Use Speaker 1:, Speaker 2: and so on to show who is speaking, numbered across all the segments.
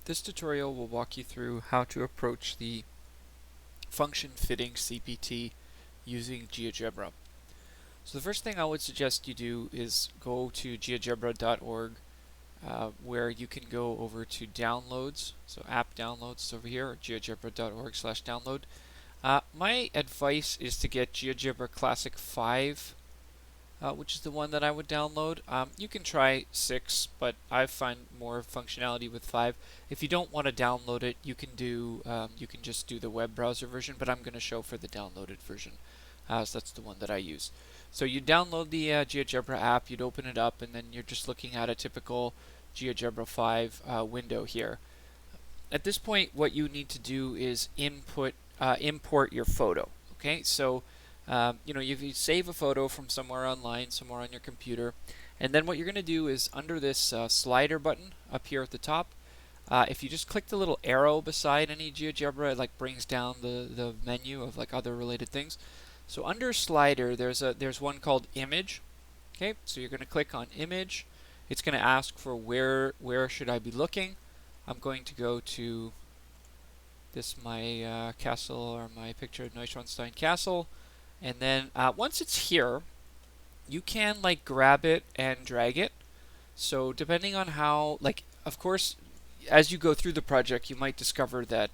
Speaker 1: This tutorial will walk you through how to approach the function fitting CPT using Geogebra. So the first thing I would suggest you do is go to geogebra.org where you can go over to downloads, so app downloads over here, geogebra.org/download. My advice is to get GeoGebra Classic 5, which is the one that I would download. You can try 6, but I find more functionality with 5. If you don't want to download it, you can just do the web browser version, but I'm going to show for the downloaded version, so that's the one that I use. So you download the GeoGebra app, you'd open it up, and then you're just looking at a typical GeoGebra 5 window here. At this point, what you need to do is import your photo. Okay, so you save a photo from somewhere online, somewhere on your computer, and then what you're going to do is under this slider button up here at the top, if you just click the little arrow beside any GeoGebra, it like brings down the menu of like other related things. So under slider, there's one called image. Okay, so you're going to click on image. It's going to ask for where should I be looking. I'm going to go to my castle, or my picture of Neuschwanstein Castle, and then once it's here, you can like grab it and drag it. So depending on how, like, of course, as you go through the project, you might discover that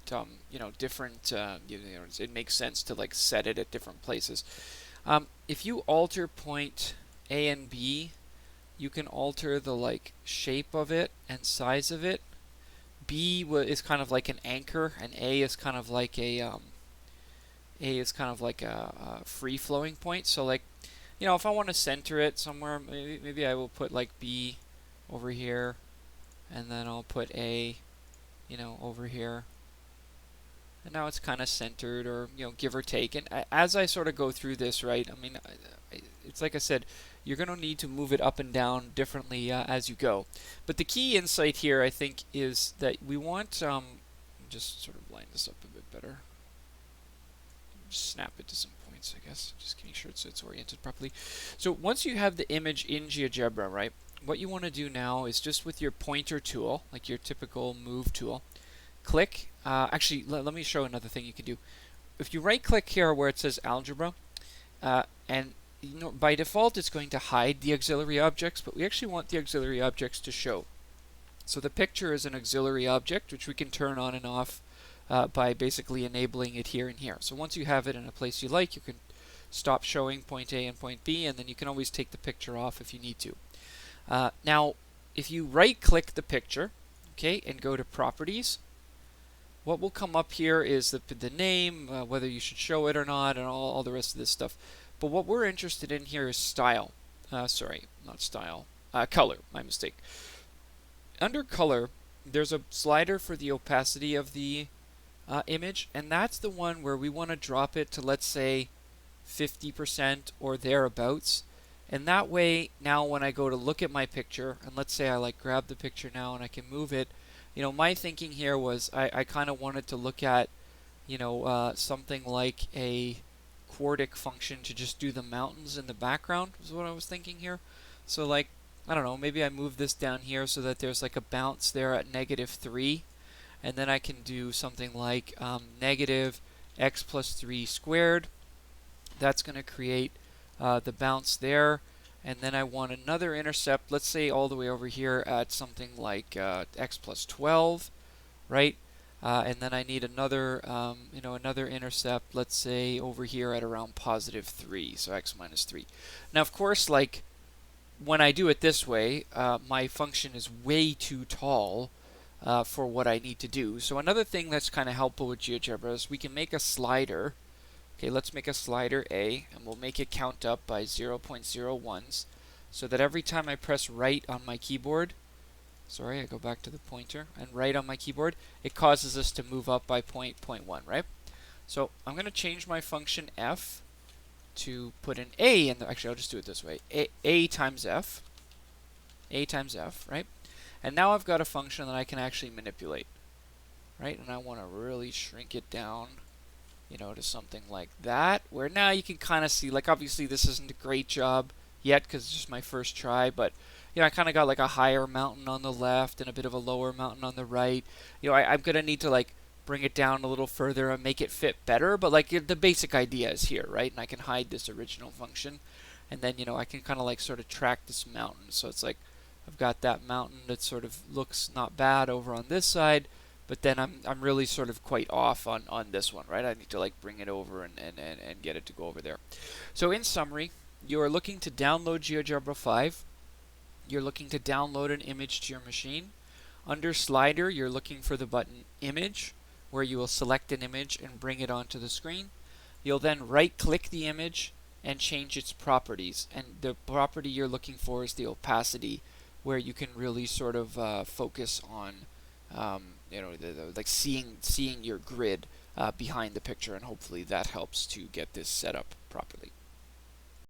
Speaker 1: different it makes sense to like set it at different places. If you alter point A and B, you can alter the like shape of it and size of it. B is kind of like an anchor, and A is kind of like a free flowing point. So like, if I want to center it somewhere, maybe I will put like B over here, and then I'll put A, over here. And now it's kind of centered, or give or take. And as I sort of go through this, right, I mean, it's like I said, you're going to need to move it up and down differently as you go. But the key insight here, I think, is that we want, just sort of line this up a bit better. Just snap it to some points, I guess, just to make sure it's oriented properly. So once you have the image in GeoGebra, right, what you want to do now is just with your pointer tool, like your typical move tool, click. Actually, let me show another thing you can do. If you right-click here where it says algebra, and by default it's going to hide the auxiliary objects, but we actually want the auxiliary objects to show. So the picture is an auxiliary object, which we can turn on and off by basically enabling it here and here. So once you have it in a place you like, you can stop showing point A and point B, and then you can always take the picture off if you need to. Now, if you right-click the picture, okay, and go to Properties, what will come up here is the name, whether you should show it or not, and all the rest of this stuff. But what we're interested in here is style. Sorry, not style. Color, my mistake. Under color, there's a slider for the opacity of the image, and that's the one where we want to drop it to, let's say, 50% or thereabouts. And that way, now when I go to look at my picture, and let's say I like grab the picture now and I can move it, my thinking here was I kind of wanted to look at, something like a quartic function to just do the mountains in the background, is what I was thinking here. So like, I don't know, maybe I move this down here so that there's like a bounce there at -3, and then I can do something like negative x plus 3 squared. That's going to create the bounce there. And then I want another intercept, let's say all the way over here at something like x plus 12, right? And then I need another, another intercept, let's say over here at around +3, so x minus 3. Now, of course, like when I do it this way, my function is way too tall for what I need to do. So another thing that's kind of helpful with GeoGebra is we can make a slider. Okay, let's make a slider A, and we'll make it count up by 0.01s, so that every time I press right on my keyboard, sorry, I go back to the pointer, and right on my keyboard, it causes us to move up by 0.1, right? So I'm going to change my function f to put an A in there. Actually, I'll just do it this way. A times f, right? And now I've got a function that I can actually manipulate, right? And I want to really shrink it down, to something like that, where now you can kind of see, like, obviously this isn't a great job yet because it's just my first try, but I kind of got like a higher mountain on the left and a bit of a lower mountain on the right. I'm gonna need to like bring it down a little further and make it fit better, but like the basic idea is here, right? And I can hide this original function, and then I can kind of like sort of track this mountain. So it's like I've got that mountain that sort of looks not bad over on this side, but then I'm really sort of quite off on this one, right? I need to like bring it over and get it to go over there. So in summary, you are looking to download GeoGebra 5. You're looking to download an image to your machine. Under Slider, you're looking for the button Image, where you will select an image and bring it onto the screen. You'll then right-click the image and change its properties. And the property you're looking for is the opacity, where you can really sort of focus on, like seeing your grid behind the picture, and hopefully that helps to get this set up properly.